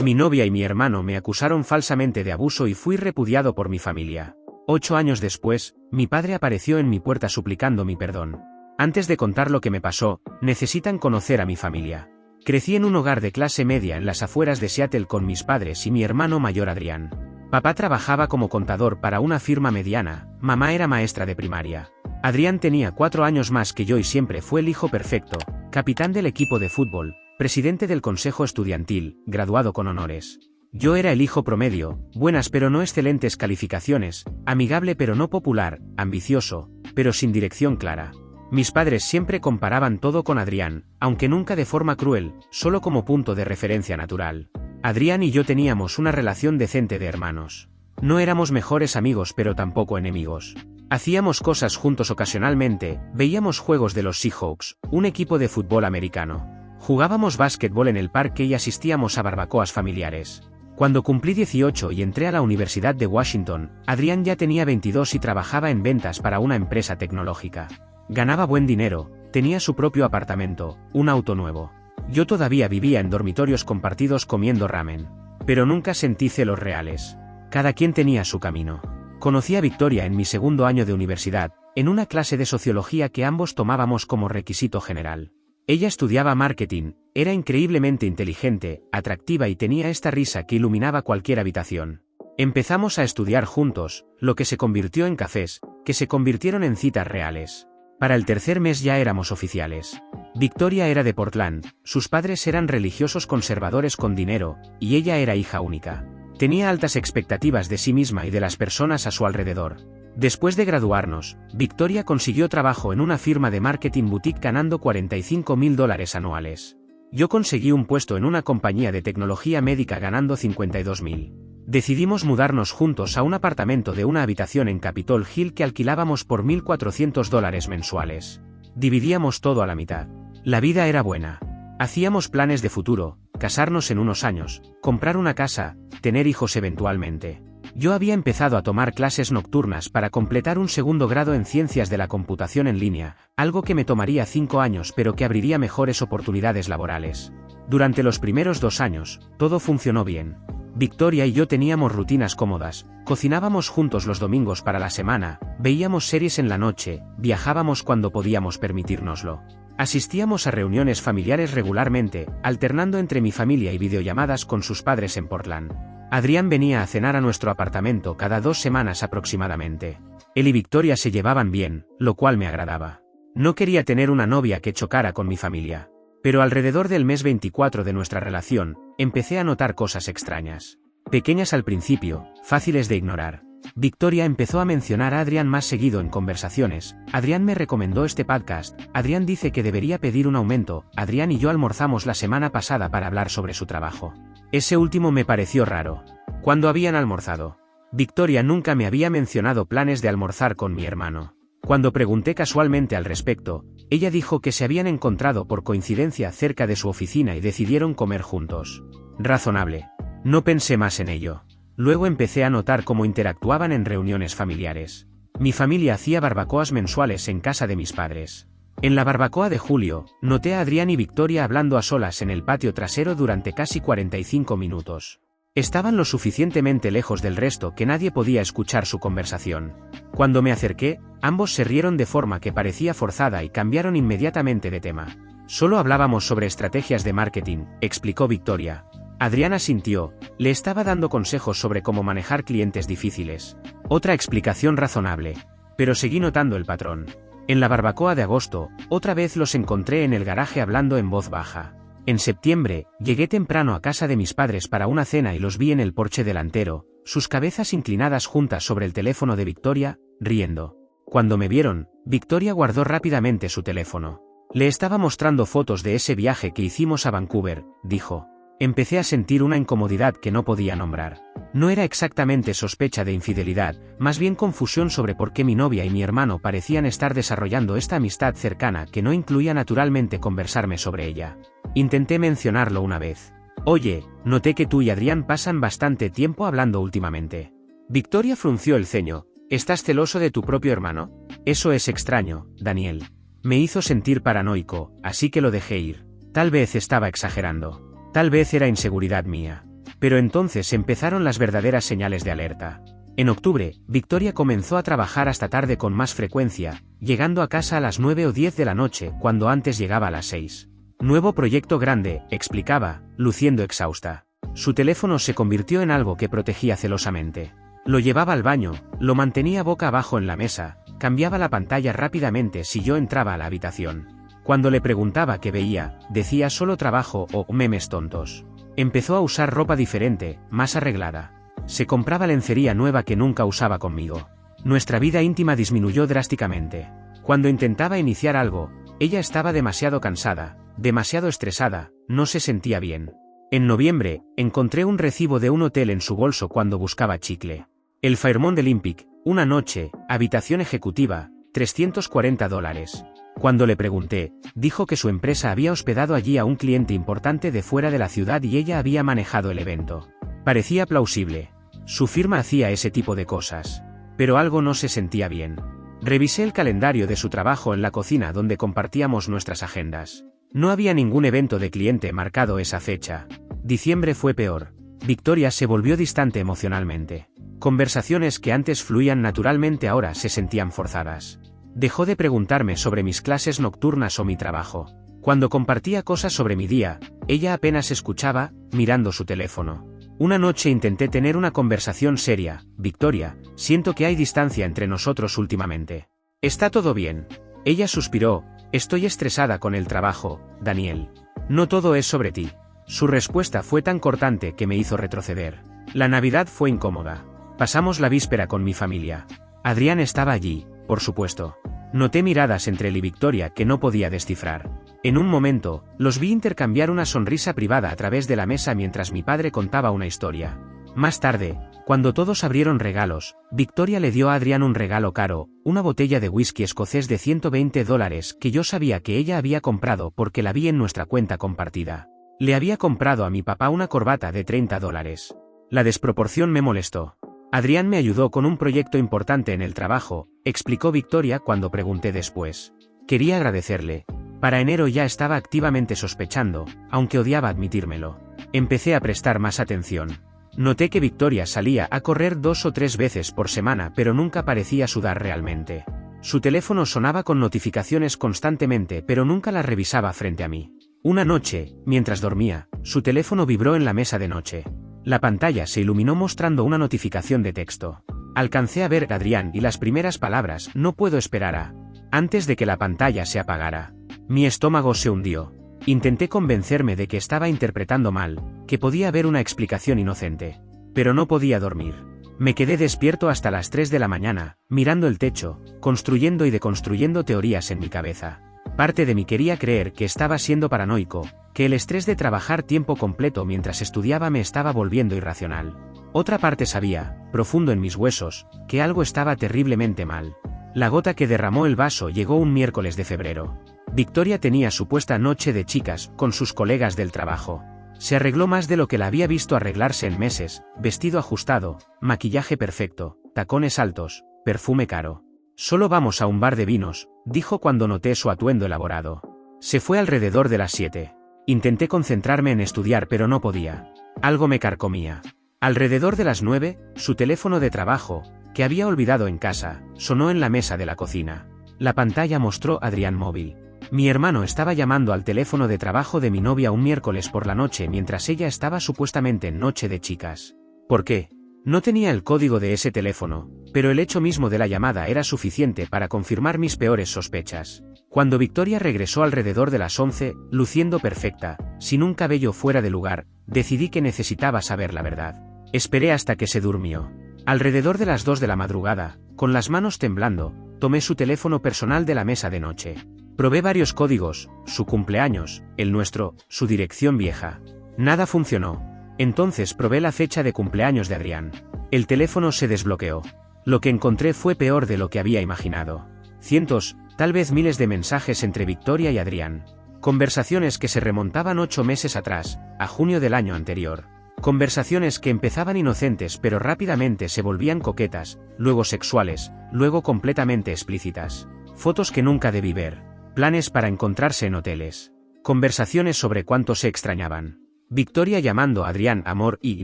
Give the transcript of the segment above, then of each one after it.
Mi novia y mi hermano me acusaron falsamente de abuso y fui repudiado por mi familia. 8 años después, mi padre apareció en mi puerta suplicando mi perdón. Antes de contar lo que me pasó, necesitan conocer a mi familia. Crecí en un hogar de clase media en las afueras de Seattle con mis padres y mi hermano mayor Adrián. Papá trabajaba como contador para una firma mediana, mamá era maestra de primaria. Adrián tenía 4 años más que yo y siempre fue el hijo perfecto, capitán del equipo de fútbol, presidente del consejo estudiantil, graduado con honores. Yo era el hijo promedio, buenas pero no excelentes calificaciones, amigable pero no popular, ambicioso, pero sin dirección clara. Mis padres siempre comparaban todo con Adrián, aunque nunca de forma cruel, solo como punto de referencia natural. Adrián y yo teníamos una relación decente de hermanos. No éramos mejores amigos pero tampoco enemigos. Hacíamos cosas juntos ocasionalmente, veíamos juegos de los Seahawks, un equipo de fútbol americano. Jugábamos básquetbol en el parque y asistíamos a barbacoas familiares. Cuando cumplí 18 y entré a la Universidad de Washington, Adrián ya tenía 22 y trabajaba en ventas para una empresa tecnológica. Ganaba buen dinero, tenía su propio apartamento, un auto nuevo. Yo todavía vivía en dormitorios compartidos comiendo ramen. Pero nunca sentí celos reales. Cada quien tenía su camino. Conocí a Victoria en mi segundo año de universidad, en una clase de sociología que ambos tomábamos como requisito general. Ella estudiaba marketing, era increíblemente inteligente, atractiva y tenía esta risa que iluminaba cualquier habitación. Empezamos a estudiar juntos, lo que se convirtió en cafés, que se convirtieron en citas reales. Para el tercer mes ya éramos oficiales. Victoria era de Portland, sus padres eran religiosos conservadores con dinero, y ella era hija única. Tenía altas expectativas de sí misma y de las personas a su alrededor. Después de graduarnos, Victoria consiguió trabajo en una firma de marketing boutique ganando $45,000 anuales. Yo conseguí un puesto en una compañía de tecnología médica ganando $52,000. Decidimos mudarnos juntos a un apartamento de una habitación en Capitol Hill que alquilábamos por $1,400 mensuales. Dividíamos todo a la mitad. La vida era buena. Hacíamos planes de futuro, casarnos en unos años, comprar una casa, tener hijos eventualmente. Yo había empezado a tomar clases nocturnas para completar un segundo grado en ciencias de la computación en línea, algo que me tomaría 5 años pero que abriría mejores oportunidades laborales. Durante los primeros 2 años, todo funcionó bien. Victoria y yo teníamos rutinas cómodas, cocinábamos juntos los domingos para la semana, veíamos series en la noche, viajábamos cuando podíamos permitírnoslo. Asistíamos a reuniones familiares regularmente, alternando entre mi familia y videollamadas con sus padres en Portland. Adrián venía a cenar a nuestro apartamento cada 2 semanas aproximadamente. Él y Victoria se llevaban bien, lo cual me agradaba. No quería tener una novia que chocara con mi familia. Pero alrededor del mes 24 de nuestra relación, empecé a notar cosas extrañas. Pequeñas al principio, fáciles de ignorar. Victoria empezó a mencionar a Adrián más seguido en conversaciones. Adrián me recomendó este podcast, Adrián dice que debería pedir un aumento, Adrián y yo almorzamos la semana pasada para hablar sobre su trabajo. Ese último me pareció raro. ¿Cuándo habían almorzado? Victoria nunca me había mencionado planes de almorzar con mi hermano. Cuando pregunté casualmente al respecto, ella dijo que se habían encontrado por coincidencia cerca de su oficina y decidieron comer juntos. Razonable. No pensé más en ello. Luego empecé a notar cómo interactuaban en reuniones familiares. Mi familia hacía barbacoas mensuales en casa de mis padres. En la barbacoa de julio, noté a Adrián y Victoria hablando a solas en el patio trasero durante casi 45 minutos. Estaban lo suficientemente lejos del resto que nadie podía escuchar su conversación. Cuando me acerqué, ambos se rieron de forma que parecía forzada y cambiaron inmediatamente de tema. Solo hablábamos sobre estrategias de marketing, explicó Victoria. Adrián asintió, le estaba dando consejos sobre cómo manejar clientes difíciles. Otra explicación razonable. Pero seguí notando el patrón. En la barbacoa de agosto, otra vez los encontré en el garaje hablando en voz baja. En septiembre, llegué temprano a casa de mis padres para una cena y los vi en el porche delantero, sus cabezas inclinadas juntas sobre el teléfono de Victoria, riendo. Cuando me vieron, Victoria guardó rápidamente su teléfono. Le estaba mostrando fotos de ese viaje que hicimos a Vancouver, dijo. Empecé a sentir una incomodidad que no podía nombrar. No era exactamente sospecha de infidelidad, más bien confusión sobre por qué mi novia y mi hermano parecían estar desarrollando esta amistad cercana que no incluía naturalmente conversarme sobre ella. Intenté mencionarlo una vez. Oye, noté que tú y Adrián pasan bastante tiempo hablando últimamente. Victoria frunció el ceño. ¿Estás celoso de tu propio hermano? Eso es extraño, Daniel. Me hizo sentir paranoico, así que lo dejé ir. Tal vez estaba exagerando. Tal vez era inseguridad mía. Pero entonces empezaron las verdaderas señales de alerta. En octubre, Victoria comenzó a trabajar hasta tarde con más frecuencia, llegando a casa a las 9 o 10 de la noche cuando antes llegaba a las 6. Nuevo proyecto grande, explicaba, luciendo exhausta. Su teléfono se convirtió en algo que protegía celosamente. Lo llevaba al baño, lo mantenía boca abajo en la mesa, cambiaba la pantalla rápidamente si yo entraba a la habitación. Cuando le preguntaba qué veía, decía solo trabajo o memes tontos. Empezó a usar ropa diferente, más arreglada. Se compraba lencería nueva que nunca usaba conmigo. Nuestra vida íntima disminuyó drásticamente. Cuando intentaba iniciar algo, ella estaba demasiado cansada, demasiado estresada, no se sentía bien. En noviembre, encontré un recibo de un hotel en su bolso cuando buscaba chicle. El Fairmont Olympic, una noche, habitación ejecutiva, $340. Cuando le pregunté, dijo que su empresa había hospedado allí a un cliente importante de fuera de la ciudad y ella había manejado el evento. Parecía plausible. Su firma hacía ese tipo de cosas. Pero algo no se sentía bien. Revisé el calendario de su trabajo en la cocina donde compartíamos nuestras agendas. No había ningún evento de cliente marcado esa fecha. Diciembre fue peor. Victoria se volvió distante emocionalmente. Conversaciones que antes fluían naturalmente ahora se sentían forzadas. Dejó de preguntarme sobre mis clases nocturnas o mi trabajo. Cuando compartía cosas sobre mi día, ella apenas escuchaba, mirando su teléfono. Una noche intenté tener una conversación seria. Victoria, siento que hay distancia entre nosotros últimamente. ¿Está todo bien? Ella suspiró. Estoy estresada con el trabajo, Daniel. No todo es sobre ti. Su respuesta fue tan cortante que me hizo retroceder. La Navidad fue incómoda. Pasamos la víspera con mi familia. Adrián estaba allí, por supuesto. Noté miradas entre él y Victoria que no podía descifrar. En un momento, los vi intercambiar una sonrisa privada a través de la mesa mientras mi padre contaba una historia. Más tarde, cuando todos abrieron regalos, Victoria le dio a Adrián un regalo caro, una botella de whisky escocés de $120 que yo sabía que ella había comprado porque la vi en nuestra cuenta compartida. Le había comprado a mi papá una corbata de $30. La desproporción me molestó. Adrián me ayudó con un proyecto importante en el trabajo, explicó Victoria cuando pregunté después. Quería agradecerle. Para enero ya estaba activamente sospechando, aunque odiaba admitírmelo. Empecé a prestar más atención. Noté que Victoria salía a correr 2 o 3 veces por semana pero nunca parecía sudar realmente. Su teléfono sonaba con notificaciones constantemente pero nunca las revisaba frente a mí. Una noche, mientras dormía, su teléfono vibró en la mesa de noche. La pantalla se iluminó mostrando una notificación de texto. Alcancé a ver a Adrián y las primeras palabras "no puedo esperar a", antes de que la pantalla se apagara. Mi estómago se hundió. Intenté convencerme de que estaba interpretando mal, que podía haber una explicación inocente. Pero no podía dormir. Me quedé despierto hasta las 3 de la mañana, mirando el techo, construyendo y deconstruyendo teorías en mi cabeza. Parte de mí quería creer que estaba siendo paranoico, que el estrés de trabajar tiempo completo mientras estudiaba me estaba volviendo irracional. Otra parte sabía, profundo en mis huesos, que algo estaba terriblemente mal. La gota que derramó el vaso llegó un miércoles de febrero. Victoria tenía supuesta noche de chicas con sus colegas del trabajo. Se arregló más de lo que la había visto arreglarse en meses, vestido ajustado, maquillaje perfecto, tacones altos, perfume caro. Solo vamos a un bar de vinos, dijo cuando noté su atuendo elaborado. Se fue alrededor de las 7. Intenté concentrarme en estudiar pero no podía. Algo me carcomía. Alrededor de las 9, su teléfono de trabajo, que había olvidado en casa, sonó en la mesa de la cocina. La pantalla mostró Adrián móvil. Mi hermano estaba llamando al teléfono de trabajo de mi novia un miércoles por la noche mientras ella estaba supuestamente en noche de chicas. ¿Por qué? No tenía el código de ese teléfono, pero el hecho mismo de la llamada era suficiente para confirmar mis peores sospechas. Cuando Victoria regresó alrededor de las 11, luciendo perfecta, sin un cabello fuera de lugar, decidí que necesitaba saber la verdad. Esperé hasta que se durmió. Alrededor de las 2 de la madrugada, con las manos temblando, tomé su teléfono personal de la mesa de noche. Probé varios códigos, su cumpleaños, el nuestro, su dirección vieja. Nada funcionó. Entonces probé la fecha de cumpleaños de Adrián. El teléfono se desbloqueó. Lo que encontré fue peor de lo que había imaginado. Cientos, tal vez miles de mensajes entre Victoria y Adrián. Conversaciones que se remontaban 8 meses atrás, a junio del año anterior. Conversaciones que empezaban inocentes pero rápidamente se volvían coquetas, luego sexuales, luego completamente explícitas. Fotos que nunca debí ver. Planes para encontrarse en hoteles. Conversaciones sobre cuánto se extrañaban. Victoria llamando a Adrián amor y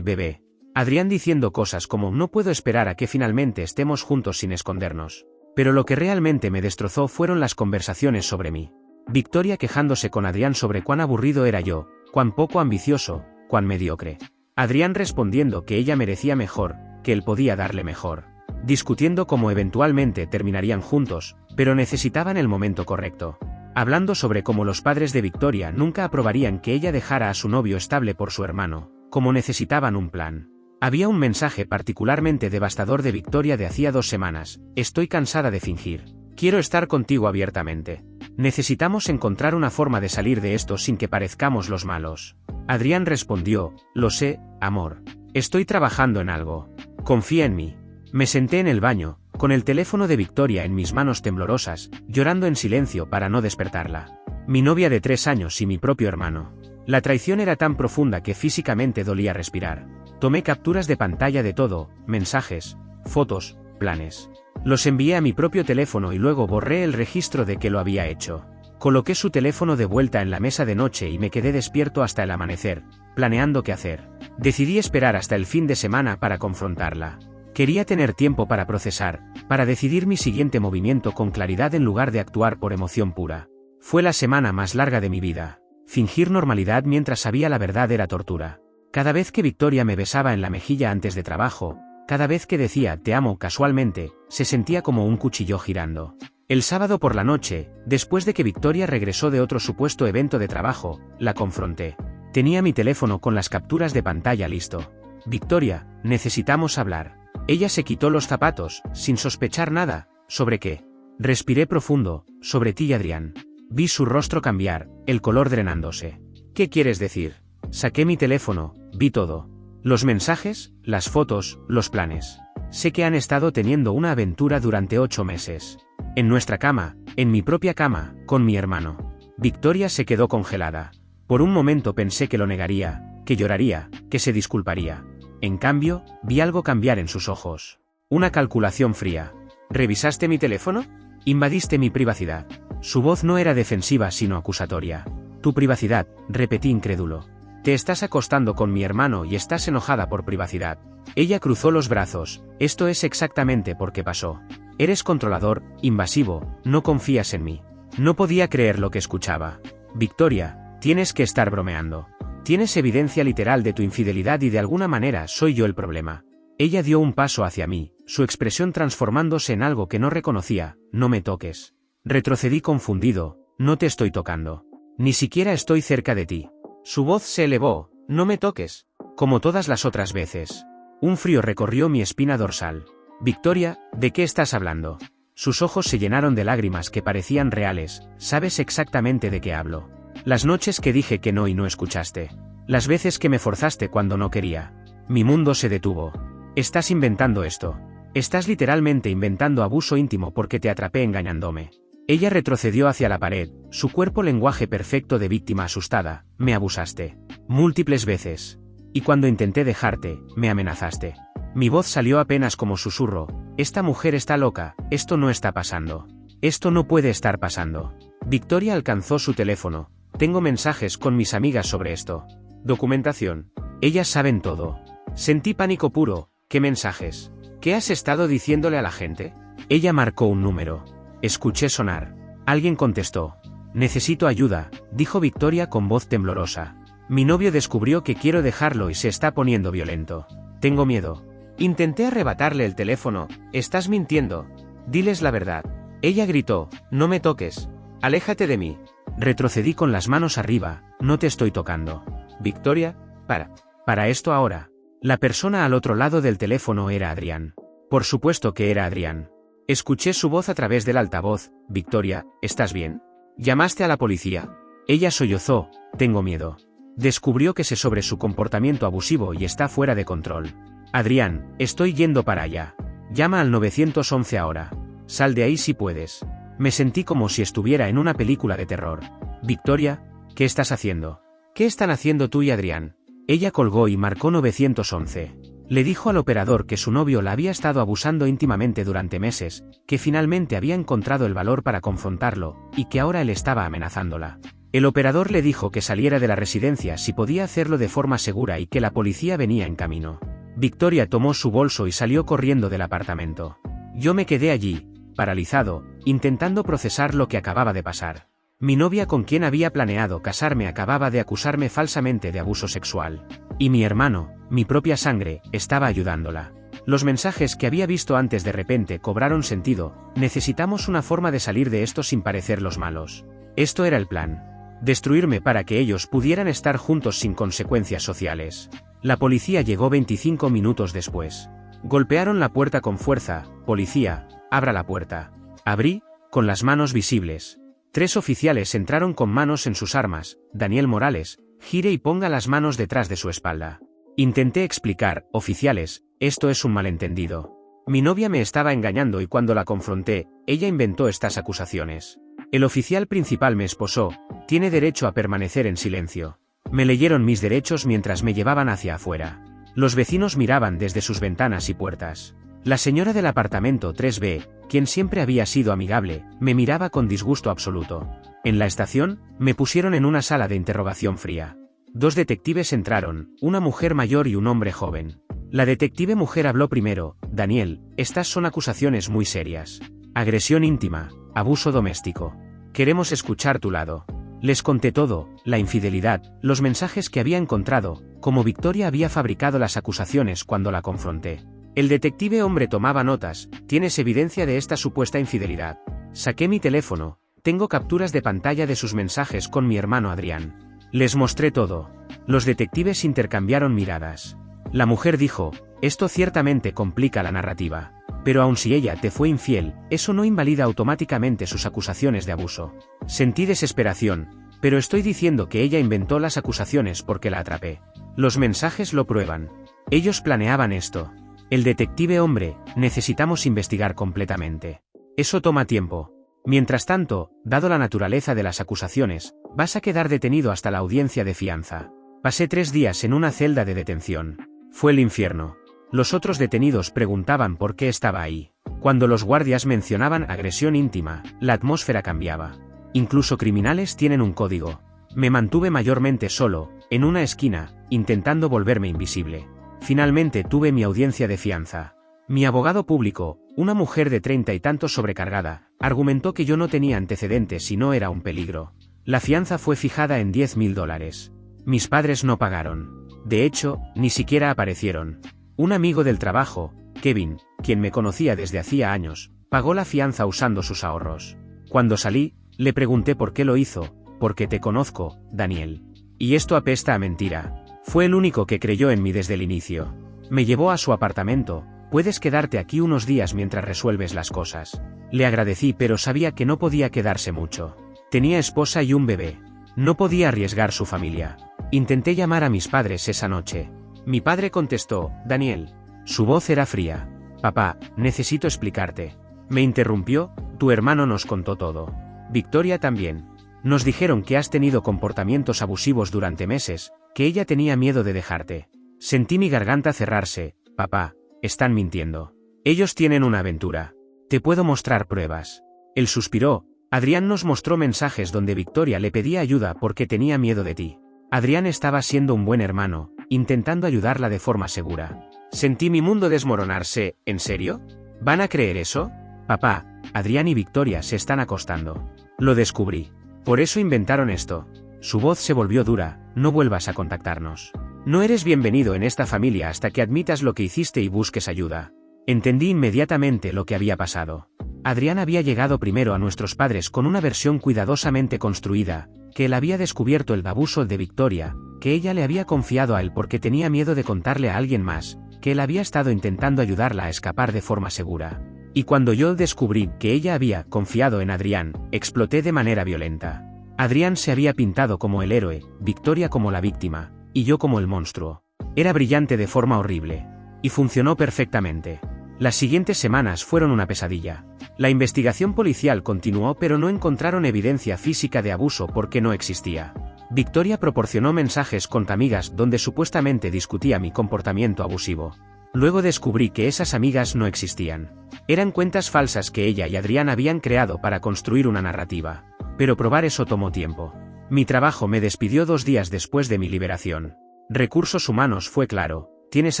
bebé. Adrián diciendo cosas como no puedo esperar a que finalmente estemos juntos sin escondernos. Pero lo que realmente me destrozó fueron las conversaciones sobre mí. Victoria quejándose con Adrián sobre cuán aburrido era yo, cuán poco ambicioso, cuán mediocre. Adrián respondiendo que ella merecía mejor, que él podía darle mejor. Discutiendo cómo eventualmente terminarían juntos, pero necesitaban el momento correcto. Hablando sobre cómo los padres de Victoria nunca aprobarían que ella dejara a su novio estable por su hermano, como necesitaban un plan. Había un mensaje particularmente devastador de Victoria de hacía 2 semanas: estoy cansada de fingir. Quiero estar contigo abiertamente. Necesitamos encontrar una forma de salir de esto sin que parezcamos los malos. Adrián respondió: lo sé, amor. Estoy trabajando en algo. Confía en mí. Me senté en el baño, con el teléfono de Victoria en mis manos temblorosas, llorando en silencio para no despertarla. Mi novia de 3 años y mi propio hermano. La traición era tan profunda que físicamente dolía respirar. Tomé capturas de pantalla de todo, mensajes, fotos, planes. Los envié a mi propio teléfono y luego borré el registro de que lo había hecho. Coloqué su teléfono de vuelta en la mesa de noche y me quedé despierto hasta el amanecer, planeando qué hacer. Decidí esperar hasta el fin de semana para confrontarla. Quería tener tiempo para procesar, para decidir mi siguiente movimiento con claridad en lugar de actuar por emoción pura. Fue la semana más larga de mi vida. Fingir normalidad mientras sabía la verdad era tortura. Cada vez que Victoria me besaba en la mejilla antes de trabajo, cada vez que decía te amo casualmente, se sentía como un cuchillo girando. El sábado por la noche, después de que Victoria regresó de otro supuesto evento de trabajo, la confronté. Tenía mi teléfono con las capturas de pantalla listo. Victoria, necesitamos hablar. Ella se quitó los zapatos, sin sospechar nada. ¿Sobre qué? Respiré profundo, sobre ti y Adrián. Vi su rostro cambiar, el color drenándose. ¿Qué quieres decir? Saqué mi teléfono, vi todo. Los mensajes, las fotos, los planes. Sé que han estado teniendo una aventura durante 8 meses. En nuestra cama, en mi propia cama, con mi hermano. Victoria se quedó congelada. Por un momento pensé que lo negaría, que lloraría, que se disculparía. En cambio, vi algo cambiar en sus ojos. Una calculación fría. ¿Revisaste mi teléfono? Invadiste mi privacidad. Su voz no era defensiva sino acusatoria. Tu privacidad, repetí incrédulo. Te estás acostando con mi hermano y estás enojada por privacidad. Ella cruzó los brazos. Esto es exactamente por qué pasó. Eres controlador, invasivo, no confías en mí. No podía creer lo que escuchaba. Victoria, tienes que estar bromeando. Tienes evidencia literal de tu infidelidad y de alguna manera soy yo el problema. Ella dio un paso hacia mí, su expresión transformándose en algo que no reconocía. No me toques. Retrocedí confundido. No te estoy tocando. Ni siquiera estoy cerca de ti. Su voz se elevó. No me toques. Como todas las otras veces. Un frío recorrió mi espina dorsal. Victoria, ¿de qué estás hablando? Sus ojos se llenaron de lágrimas que parecían reales. Sabes exactamente de qué hablo. Las noches que dije que no y no escuchaste. Las veces que me forzaste cuando no quería. Mi mundo se detuvo. Estás inventando esto. Estás literalmente inventando abuso íntimo porque te atrapé engañándome. Ella retrocedió hacia la pared, su cuerpo lenguaje perfecto de víctima asustada. Me abusaste. Múltiples veces. Y cuando intenté dejarte, me amenazaste. Mi voz salió apenas como susurro. Esta mujer está loca, esto no está pasando. Esto no puede estar pasando. Victoria alcanzó su teléfono. Tengo mensajes con mis amigas sobre esto. Documentación. Ellas saben todo. Sentí pánico puro. ¿Qué mensajes? ¿Qué has estado diciéndole a la gente? Ella marcó un número. Escuché sonar. Alguien contestó. Necesito ayuda, dijo Victoria con voz temblorosa. Mi novio descubrió que quiero dejarlo y se está poniendo violento. Tengo miedo. Intenté arrebatarle el teléfono. Estás mintiendo. Diles la verdad. Ella gritó. No me toques. Aléjate de mí. Retrocedí con las manos arriba. No te estoy tocando. Victoria, para esto ahora. La persona al otro lado del teléfono era Adrián. Por supuesto que era Adrián. Escuché su voz a través del altavoz. Victoria, ¿estás bien? ¿Llamaste a la policía? Ella sollozó. Tengo miedo. Descubrió que sé sobre su comportamiento abusivo y está fuera de control. Adrián, estoy yendo para allá. Llama al 911 ahora. Sal de ahí si puedes. Me sentí como si estuviera en una película de terror. Victoria, ¿qué estás haciendo? ¿Qué están haciendo tú y Adrián? Ella colgó y marcó 911. Le dijo al operador que su novio la había estado abusando íntimamente durante meses, que finalmente había encontrado el valor para confrontarlo, y que ahora él estaba amenazándola. El operador le dijo que saliera de la residencia si podía hacerlo de forma segura y que la policía venía en camino. Victoria tomó su bolso y salió corriendo del apartamento. Yo me quedé allí, paralizado, intentando procesar lo que acababa de pasar. Mi novia con quien había planeado casarme acababa de acusarme falsamente de abuso sexual. Y mi hermano, mi propia sangre, estaba ayudándola. Los mensajes que había visto antes de repente cobraron sentido. Necesitamos una forma de salir de esto sin parecer los malos. Esto era el plan. Destruirme para que ellos pudieran estar juntos sin consecuencias sociales. La policía llegó 25 minutos después. Golpearon la puerta con fuerza. Policía, abra la puerta. Abrí, con las manos visibles. 3 oficiales entraron con manos en sus armas. Daniel Morales, gire y ponga las manos detrás de su espalda. Intenté explicar, oficiales, esto es un malentendido. Mi novia me estaba engañando y cuando la confronté, ella inventó estas acusaciones. El oficial principal me esposó, tiene derecho a permanecer en silencio. Me leyeron mis derechos mientras me llevaban hacia afuera. Los vecinos miraban desde sus ventanas y puertas. La señora del apartamento 3B, quien siempre había sido amigable, me miraba con disgusto absoluto. En la estación, me pusieron en una sala de interrogación fría. 2 detectives entraron, una mujer mayor y un hombre joven. La detective mujer habló primero. Daniel, estas son acusaciones muy serias. Agresión íntima, abuso doméstico. Queremos escuchar tu lado. Les conté todo, la infidelidad, los mensajes que había encontrado, cómo Victoria había fabricado las acusaciones cuando la confronté. El detective hombre tomaba notas. ¿Tienes evidencia de esta supuesta infidelidad? Saqué mi teléfono, tengo capturas de pantalla de sus mensajes con mi hermano Adrián. Les mostré todo. Los detectives intercambiaron miradas. La mujer dijo, esto ciertamente complica la narrativa. Pero aun si ella te fue infiel, eso no invalida automáticamente sus acusaciones de abuso. Sentí desesperación, pero estoy diciendo que ella inventó las acusaciones porque la atrapé. Los mensajes lo prueban. Ellos planeaban esto. El detective hombre, necesitamos investigar completamente. Eso toma tiempo. Mientras tanto, dado la naturaleza de las acusaciones, vas a quedar detenido hasta la audiencia de fianza. Pasé 3 días en una celda de detención. Fue el infierno. Los otros detenidos preguntaban por qué estaba ahí. Cuando los guardias mencionaban agresión íntima, la atmósfera cambiaba. Incluso criminales tienen un código. Me mantuve mayormente solo, en una esquina, intentando volverme invisible. Finalmente tuve mi audiencia de fianza. Mi abogado público, una mujer de 30 y tantos sobrecargada, argumentó que yo no tenía antecedentes y no era un peligro. La fianza fue fijada en $10.000. Mis padres no pagaron. De hecho, ni siquiera aparecieron. Un amigo del trabajo, Kevin, quien me conocía desde hacía años, pagó la fianza usando sus ahorros. Cuando salí, le pregunté por qué lo hizo. Porque te conozco, Daniel. Y esto apesta a mentira. Fue el único que creyó en mí desde el inicio. Me llevó a su apartamento. Puedes quedarte aquí unos días mientras resuelves las cosas. Le agradecí pero sabía que no podía quedarse mucho. Tenía esposa y un bebé. No podía arriesgar su familia. Intenté llamar a mis padres esa noche. Mi padre contestó, Daniel. Su voz era fría. Papá, necesito explicarte. Me interrumpió, tu hermano nos contó todo. Victoria también. Nos dijeron que has tenido comportamientos abusivos durante meses, que ella tenía miedo de dejarte. Sentí mi garganta cerrarse. Papá, están mintiendo. Ellos tienen una aventura. Te puedo mostrar pruebas. Él suspiró. Adrián nos mostró mensajes donde Victoria le pedía ayuda porque tenía miedo de ti. Adrián estaba siendo un buen hermano, intentando ayudarla de forma segura. Sentí mi mundo desmoronarse. ¿En serio? ¿Van a creer eso? Papá, Adrián y Victoria se están acostando. Lo descubrí. Por eso inventaron esto. Su voz se volvió dura. No vuelvas a contactarnos. No eres bienvenido en esta familia hasta que admitas lo que hiciste y busques ayuda. Entendí inmediatamente lo que había pasado. Adrián había llegado primero a nuestros padres con una versión cuidadosamente construida, que él había descubierto el abuso de Victoria, que ella le había confiado a él porque tenía miedo de contarle a alguien más, que él había estado intentando ayudarla a escapar de forma segura. Y cuando yo descubrí que ella había confiado en Adrián, exploté de manera violenta. Adrián se había pintado como el héroe, Victoria como la víctima, y yo como el monstruo. Era brillante de forma horrible. Y funcionó perfectamente. Las siguientes semanas fueron una pesadilla. La investigación policial continuó pero no encontraron evidencia física de abuso porque no existía. Victoria proporcionó mensajes con amigas donde supuestamente discutía mi comportamiento abusivo. Luego descubrí que esas amigas no existían. Eran cuentas falsas que ella y Adrián habían creado para construir una narrativa. Pero probar eso tomó tiempo. Mi trabajo me despidió 2 días después de mi liberación. Recursos Humanos fue claro: tienes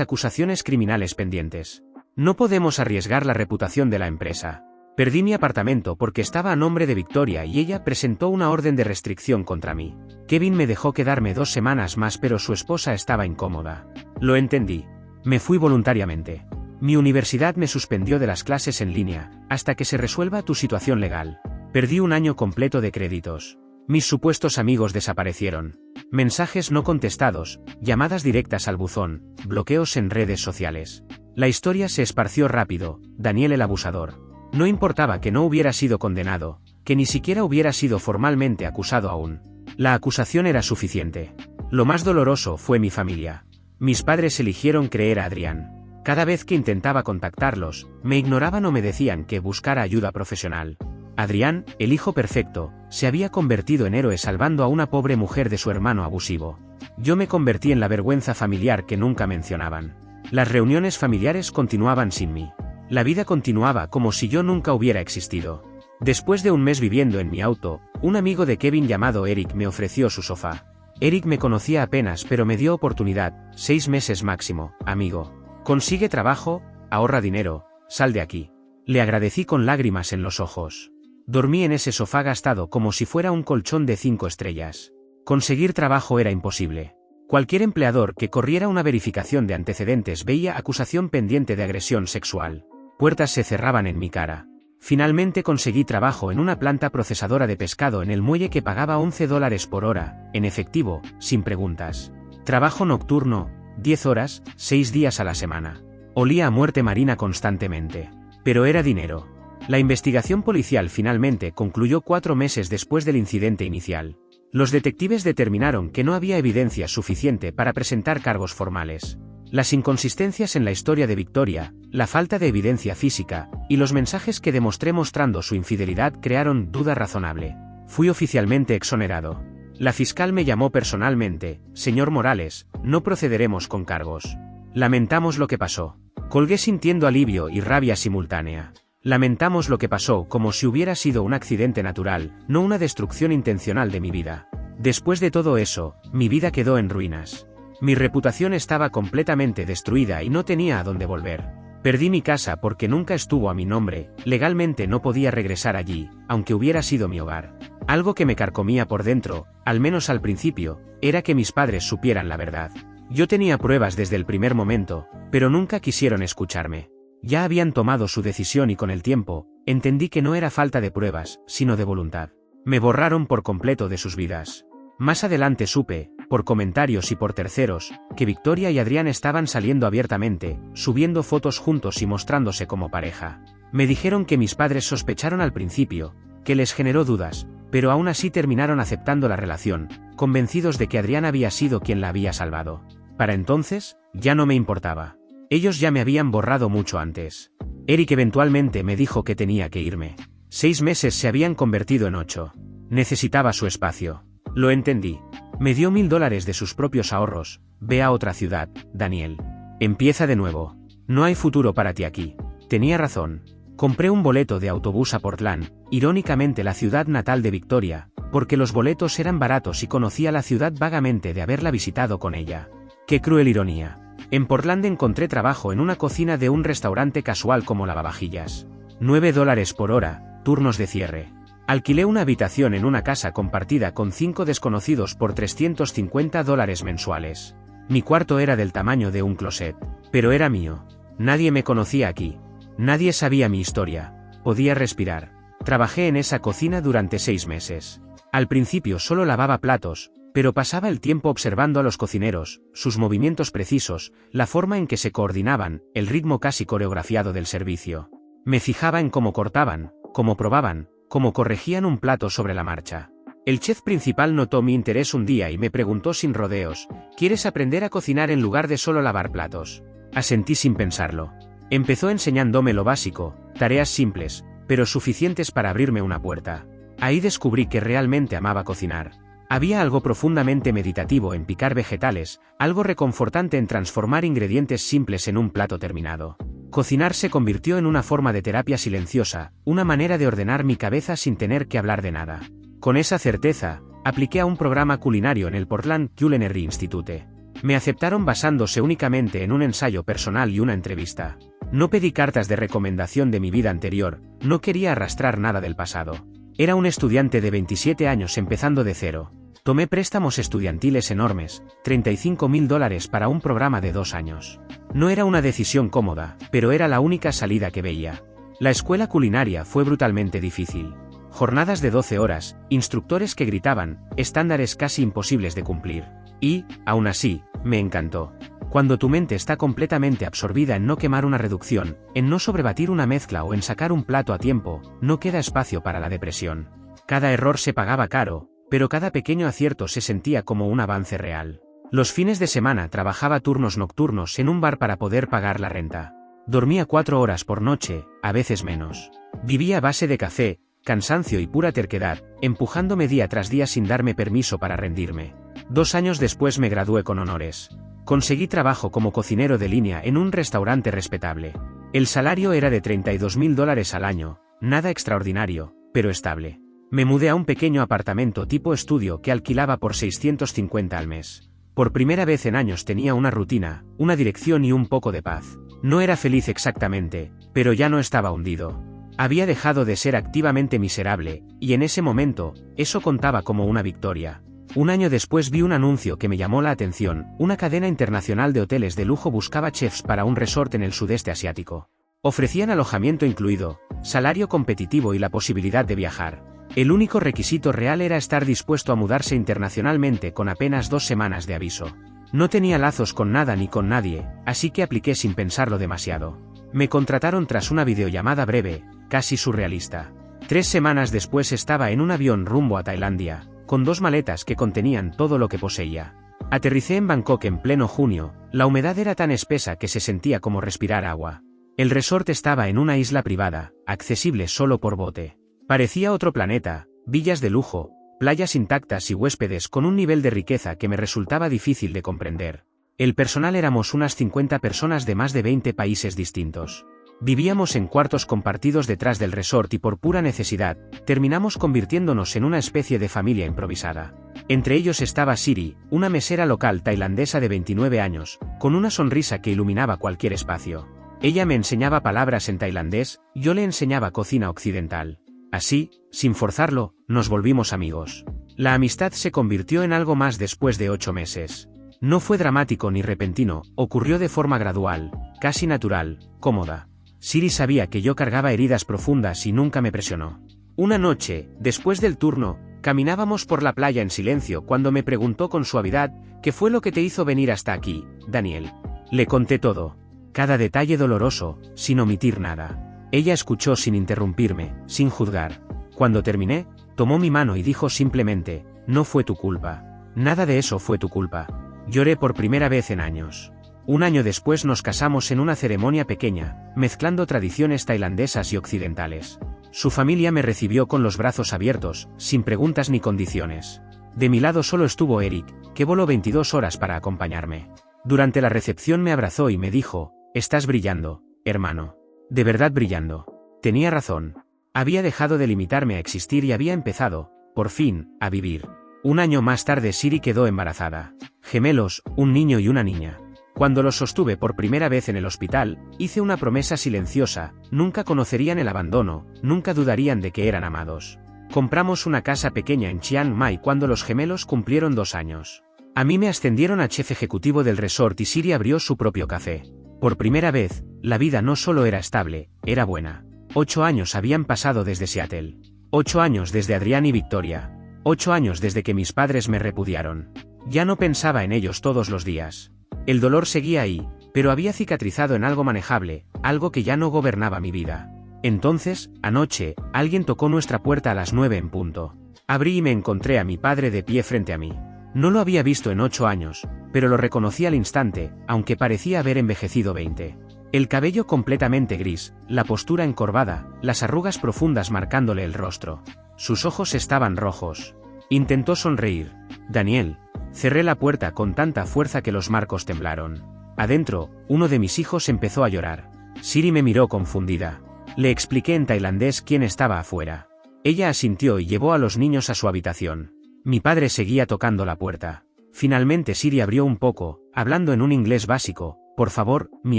acusaciones criminales pendientes. No podemos arriesgar la reputación de la empresa. Perdí mi apartamento porque estaba a nombre de Victoria y ella presentó una orden de restricción contra mí. Kevin me dejó quedarme 2 semanas más, pero su esposa estaba incómoda. Lo entendí. Me fui voluntariamente. Mi universidad me suspendió de las clases en línea, hasta que se resuelva tu situación legal. Perdí 1 año completo de créditos. Mis supuestos amigos desaparecieron. Mensajes no contestados, llamadas directas al buzón, bloqueos en redes sociales. La historia se esparció rápido: Daniel el abusador. No importaba que no hubiera sido condenado, que ni siquiera hubiera sido formalmente acusado aún. La acusación era suficiente. Lo más doloroso fue mi familia. Mis padres eligieron creer a Adrián. Cada vez que intentaba contactarlos, me ignoraban o me decían que buscara ayuda profesional. Adrián, el hijo perfecto, se había convertido en héroe salvando a una pobre mujer de su hermano abusivo. Yo me convertí en la vergüenza familiar que nunca mencionaban. Las reuniones familiares continuaban sin mí. La vida continuaba como si yo nunca hubiera existido. Después de 1 mes viviendo en mi auto, un amigo de Kevin llamado Eric me ofreció su sofá. Eric me conocía apenas, pero me dio oportunidad: 6 meses máximo, amigo. Consigue trabajo, ahorra dinero, sal de aquí. Le agradecí con lágrimas en los ojos. Dormí en ese sofá gastado como si fuera un colchón de 5 estrellas. Conseguir trabajo era imposible. Cualquier empleador que corriera una verificación de antecedentes veía acusación pendiente de agresión sexual. Puertas se cerraban en mi cara. Finalmente conseguí trabajo en una planta procesadora de pescado en el muelle que pagaba $11 por hora, en efectivo, sin preguntas. Trabajo nocturno, 10 horas, 6 días a la semana. Olía a muerte marina constantemente. Pero era dinero. La investigación policial finalmente concluyó 4 meses después del incidente inicial. Los detectives determinaron que no había evidencia suficiente para presentar cargos formales. Las inconsistencias en la historia de Victoria, la falta de evidencia física, y los mensajes que demostré mostrando su infidelidad crearon duda razonable. Fui oficialmente exonerado. La fiscal me llamó personalmente: señor Morales, no procederemos con cargos. Lamentamos lo que pasó. Colgué sintiendo alivio y rabia simultánea. Lamentamos lo que pasó como si hubiera sido un accidente natural, no una destrucción intencional de mi vida. Después de todo eso, mi vida quedó en ruinas. Mi reputación estaba completamente destruida y no tenía a dónde volver. Perdí mi casa porque nunca estuvo a mi nombre, legalmente no podía regresar allí, aunque hubiera sido mi hogar. Algo que me carcomía por dentro, al menos al principio, era que mis padres supieran la verdad. Yo tenía pruebas desde el primer momento, pero nunca quisieron escucharme. Ya habían tomado su decisión y con el tiempo, entendí que no era falta de pruebas, sino de voluntad. Me borraron por completo de sus vidas. Más adelante supe, por comentarios y por terceros, que Victoria y Adrián estaban saliendo abiertamente, subiendo fotos juntos y mostrándose como pareja. Me dijeron que mis padres sospecharon al principio, que les generó dudas, pero aún así terminaron aceptando la relación, convencidos de que Adrián había sido quien la había salvado. Para entonces, ya no me importaba. Ellos ya me habían borrado mucho antes. Eric eventualmente me dijo que tenía que irme. 6 meses se habían convertido en 8. Necesitaba su espacio. Lo entendí. Me dio $1000 de sus propios ahorros. Ve a otra ciudad, Daniel. Empieza de nuevo. No hay futuro para ti aquí. Tenía razón. Compré un boleto de autobús a Portland, irónicamente la ciudad natal de Victoria, porque los boletos eran baratos y conocía la ciudad vagamente de haberla visitado con ella. Qué cruel ironía. En Portland encontré trabajo en una cocina de un restaurante casual como lavavajillas. $9 por hora, turnos de cierre. Alquilé una habitación en una casa compartida con 5 desconocidos por $350 mensuales. Mi cuarto era del tamaño de un closet, pero era mío. Nadie me conocía aquí. Nadie sabía mi historia. Podía respirar. Trabajé en esa cocina durante 6 meses. Al principio solo lavaba platos, pero pasaba el tiempo observando a los cocineros, sus movimientos precisos, la forma en que se coordinaban, el ritmo casi coreografiado del servicio. Me fijaba en cómo cortaban, cómo probaban, cómo corregían un plato sobre la marcha. El chef principal notó mi interés un día y me preguntó sin rodeos: ¿quieres aprender a cocinar en lugar de solo lavar platos? Asentí sin pensarlo. Empezó enseñándome lo básico, tareas simples, pero suficientes para abrirme una puerta. Ahí descubrí que realmente amaba cocinar. Había algo profundamente meditativo en picar vegetales, algo reconfortante en transformar ingredientes simples en un plato terminado. Cocinar se convirtió en una forma de terapia silenciosa, una manera de ordenar mi cabeza sin tener que hablar de nada. Con esa certeza, Apliqué a un programa culinario en el Portland Culinary Institute. Me aceptaron basándose únicamente en un ensayo personal y una entrevista. No pedí cartas de recomendación de mi vida anterior, no quería arrastrar nada del pasado. Era un estudiante de 27 años empezando de cero. Tomé préstamos estudiantiles enormes, $35.000 para un programa de 2 años. No era una decisión cómoda, pero era la única salida que veía. La escuela culinaria fue brutalmente difícil. Jornadas de 12 horas, instructores que gritaban, estándares casi imposibles de cumplir. Y, aún así, me encantó. Cuando tu mente está completamente absorbida en no quemar una reducción, en no sobrebatir una mezcla o en sacar un plato a tiempo, no queda espacio para la depresión. Cada error se pagaba caro, pero cada pequeño acierto se sentía como un avance real. Los fines de semana trabajaba turnos nocturnos en un bar para poder pagar la renta. Dormía 4 horas por noche, a veces menos. Vivía a base de café, cansancio y pura terquedad, empujándome día tras día sin darme permiso para rendirme. 2 años después me gradué con honores. Conseguí trabajo como cocinero de línea en un restaurante respetable. El salario era de $32.000 al año, nada extraordinario, pero estable. Me mudé a un pequeño apartamento tipo estudio que alquilaba por $650 al mes. Por primera vez en años tenía una rutina, una dirección y un poco de paz. No era feliz exactamente, pero ya no estaba hundido. Había dejado de ser activamente miserable, y en ese momento, eso contaba como una victoria. Un año después vi un anuncio que me llamó la atención, una cadena internacional de hoteles de lujo buscaba chefs para un resort en el sudeste asiático. Ofrecían alojamiento incluido, salario competitivo y la posibilidad de viajar. El único requisito real era estar dispuesto a mudarse internacionalmente con apenas 2 semanas de aviso. No tenía lazos con nada ni con nadie, así que apliqué sin pensarlo demasiado. Me contrataron tras una videollamada breve, casi surrealista. 3 semanas después estaba en un avión rumbo a Tailandia, con 2 maletas que contenían todo lo que poseía. Aterricé en Bangkok en pleno junio, la humedad era tan espesa que se sentía como respirar agua. El resort estaba en una isla privada, accesible solo por bote. Parecía otro planeta, villas de lujo, playas intactas y huéspedes con un nivel de riqueza que me resultaba difícil de comprender. El personal éramos unas 50 personas de más de 20 países distintos. Vivíamos en cuartos compartidos detrás del resort y por pura necesidad, terminamos convirtiéndonos en una especie de familia improvisada. Entre ellos estaba Siri, una mesera local tailandesa de 29 años, con una sonrisa que iluminaba cualquier espacio. Ella me enseñaba palabras en tailandés, yo le enseñaba cocina occidental. Así, sin forzarlo, nos volvimos amigos. La amistad se convirtió en algo más después de 8 meses. No fue dramático ni repentino, ocurrió de forma gradual, casi natural, cómoda. Siri sabía que yo cargaba heridas profundas y nunca me presionó. Una noche, después del turno, caminábamos por la playa en silencio cuando me preguntó con suavidad, ¿qué fue lo que te hizo venir hasta aquí, Daniel? Le conté todo. Cada detalle doloroso, sin omitir nada. Ella escuchó sin interrumpirme, sin juzgar. Cuando terminé, tomó mi mano y dijo simplemente, no fue tu culpa. Nada de eso fue tu culpa. Lloré por primera vez en años. Un año después nos casamos en una ceremonia pequeña, mezclando tradiciones tailandesas y occidentales. Su familia me recibió con los brazos abiertos, sin preguntas ni condiciones. De mi lado solo estuvo Eric, que voló 22 horas para acompañarme. Durante la recepción me abrazó y me dijo, estás brillando, hermano. De verdad brillando. Tenía razón. Había dejado de limitarme a existir y había empezado, por fin, a vivir. Un año más tarde Siri quedó embarazada. Gemelos, un niño y una niña. Cuando los sostuve por primera vez en el hospital, hice una promesa silenciosa, nunca conocerían el abandono, nunca dudarían de que eran amados. Compramos una casa pequeña en Chiang Mai cuando los gemelos cumplieron 2 años. A mí me ascendieron a chef ejecutivo del resort y Siri abrió su propio café. Por primera vez, la vida no solo era estable, era buena. 8 años habían pasado desde Seattle. 8 años desde Adrián y Victoria. 8 años desde que mis padres me repudiaron. Ya no pensaba en ellos todos los días. El dolor seguía ahí, pero había cicatrizado en algo manejable, algo que ya no gobernaba mi vida. Entonces, anoche, alguien tocó nuestra puerta a las 9 en punto. Abrí y me encontré a mi padre de pie frente a mí. No lo había visto en 8 años, pero lo reconocí al instante, aunque parecía haber envejecido 20. El cabello completamente gris, la postura encorvada, las arrugas profundas marcándole el rostro. Sus ojos estaban rojos. Intentó sonreír. Daniel. Cerré la puerta con tanta fuerza que los marcos temblaron. Adentro, uno de mis hijos empezó a llorar. Siri me miró confundida. Le expliqué en tailandés quién estaba afuera. Ella asintió y llevó a los niños a su habitación. Mi padre seguía tocando la puerta. Finalmente Siri abrió un poco, hablando en un inglés básico. Por favor, mi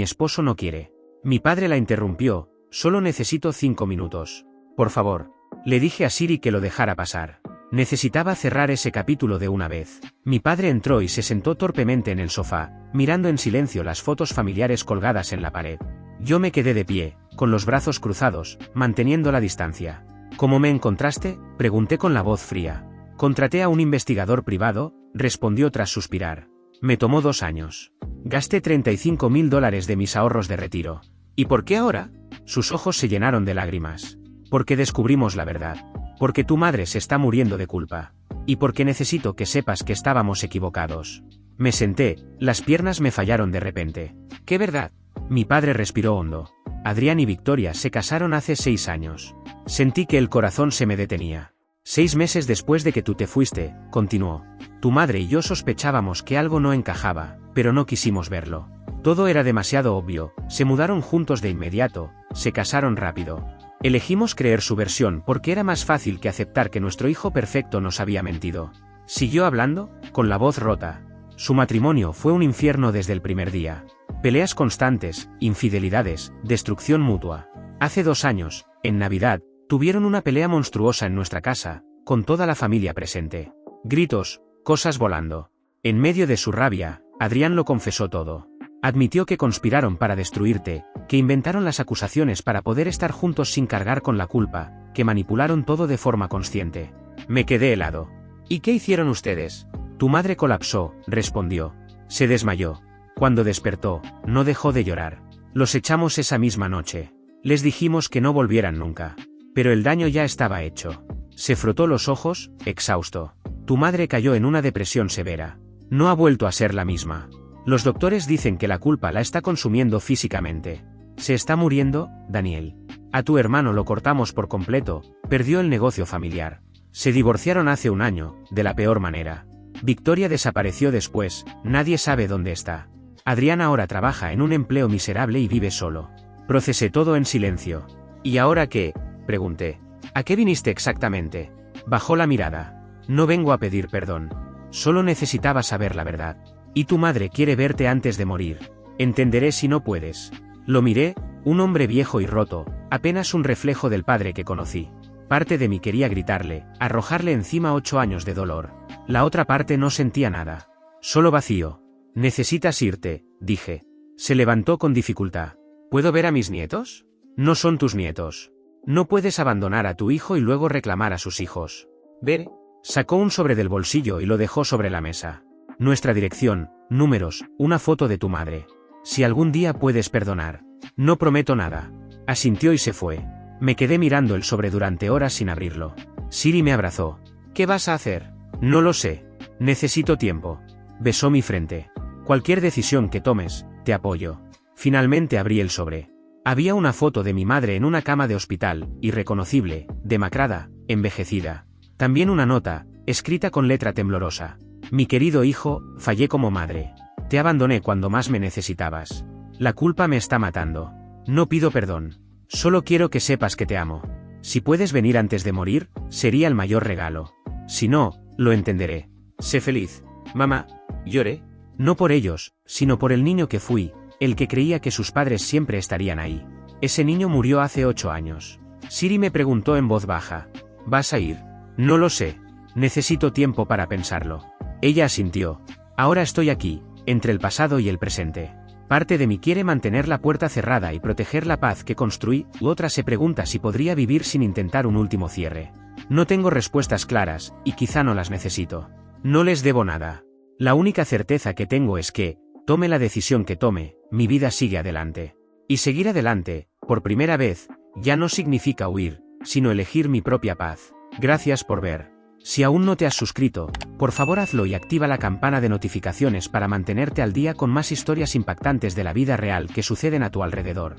esposo no quiere. Mi padre la interrumpió. Solo necesito 5 minutos. Por favor. Le dije a Siri que lo dejara pasar. Necesitaba cerrar ese capítulo de una vez. Mi padre entró y se sentó torpemente en el sofá, mirando en silencio las fotos familiares colgadas en la pared. Yo me quedé de pie, con los brazos cruzados, manteniendo la distancia. ¿Cómo me encontraste?, pregunté con la voz fría. Contraté a un investigador privado, respondió tras suspirar. Me tomó 2 años. Gasté $35.000 de mis ahorros de retiro. ¿Y por qué ahora? Sus ojos se llenaron de lágrimas. Porque descubrimos la verdad. Porque tu madre se está muriendo de culpa. Y porque necesito que sepas que estábamos equivocados. Me senté, las piernas me fallaron de repente. ¿Qué verdad? Mi padre respiró hondo. Adrián y Victoria se casaron hace 6 años. Sentí que el corazón se me detenía. 6 meses después de que tú te fuiste, continuó. Tu madre y yo sospechábamos que algo no encajaba, pero no quisimos verlo. Todo era demasiado obvio, se mudaron juntos de inmediato, se casaron rápido. Elegimos creer su versión porque era más fácil que aceptar que nuestro hijo perfecto nos había mentido. Siguió hablando, con la voz rota. Su matrimonio fue un infierno desde el primer día. Peleas constantes, infidelidades, destrucción mutua. Hace 2 años, en Navidad, tuvieron una pelea monstruosa en nuestra casa, con toda la familia presente. Gritos, cosas volando. En medio de su rabia, Adrián lo confesó todo. Admitió que conspiraron para destruirte, que inventaron las acusaciones para poder estar juntos sin cargar con la culpa, que manipularon todo de forma consciente. Me quedé helado. ¿Y qué hicieron ustedes? Tu madre colapsó, respondió. Se desmayó. Cuando despertó, no dejó de llorar. Los echamos esa misma noche. Les dijimos que no volvieran nunca. Pero el daño ya estaba hecho. Se frotó los ojos, exhausto. Tu madre cayó en una depresión severa. No ha vuelto a ser la misma. Los doctores dicen que la culpa la está consumiendo físicamente. Se está muriendo, Daniel. A tu hermano lo cortamos por completo, perdió el negocio familiar. Se divorciaron hace 1 año, de la peor manera. Victoria desapareció después, nadie sabe dónde está. Adrián ahora trabaja en un empleo miserable y vive solo. Procesé todo en silencio. ¿Y ahora qué?, pregunté. ¿A qué viniste exactamente? Bajó la mirada. No vengo a pedir perdón. Solo necesitaba saber la verdad. Y tu madre quiere verte antes de morir. Entenderé si no puedes. Lo miré, un hombre viejo y roto, apenas un reflejo del padre que conocí. Parte de mí quería gritarle, arrojarle encima 8 años de dolor. La otra parte no sentía nada. Solo vacío. Necesitas irte, dije. Se levantó con dificultad. ¿Puedo ver a mis nietos? No son tus nietos. No puedes abandonar a tu hijo y luego reclamar a sus hijos. Veré. Sacó un sobre del bolsillo y lo dejó sobre la mesa. Nuestra dirección, números, una foto de tu madre. Si algún día puedes perdonar. No prometo nada. Asintió y se fue. Me quedé mirando el sobre durante horas sin abrirlo. Siri me abrazó. ¿Qué vas a hacer? No lo sé. Necesito tiempo. Besó mi frente. Cualquier decisión que tomes, te apoyo. Finalmente abrí el sobre. Había una foto de mi madre en una cama de hospital, irreconocible, demacrada, envejecida. También una nota, escrita con letra temblorosa. Mi querido hijo, fallé como madre. Te abandoné cuando más me necesitabas. La culpa me está matando. No pido perdón. Solo quiero que sepas que te amo. Si puedes venir antes de morir, sería el mayor regalo. Si no, lo entenderé. Sé feliz. Mamá. Lloré. No por ellos, sino por el niño que fui, el que creía que sus padres siempre estarían ahí. Ese niño murió hace 8 años. Siri me preguntó en voz baja. ¿Vas a ir? No lo sé. Necesito tiempo para pensarlo. Ella asintió. Ahora estoy aquí, entre el pasado y el presente. Parte de mí quiere mantener la puerta cerrada y proteger la paz que construí, u otra se pregunta si podría vivir sin intentar un último cierre. No tengo respuestas claras, y quizá no las necesito. No les debo nada. La única certeza que tengo es que, tome la decisión que tome, mi vida sigue adelante. Y seguir adelante, por primera vez, ya no significa huir, sino elegir mi propia paz. Gracias por ver. Si aún no te has suscrito, por favor hazlo y activa la campana de notificaciones para mantenerte al día con más historias impactantes de la vida real que suceden a tu alrededor.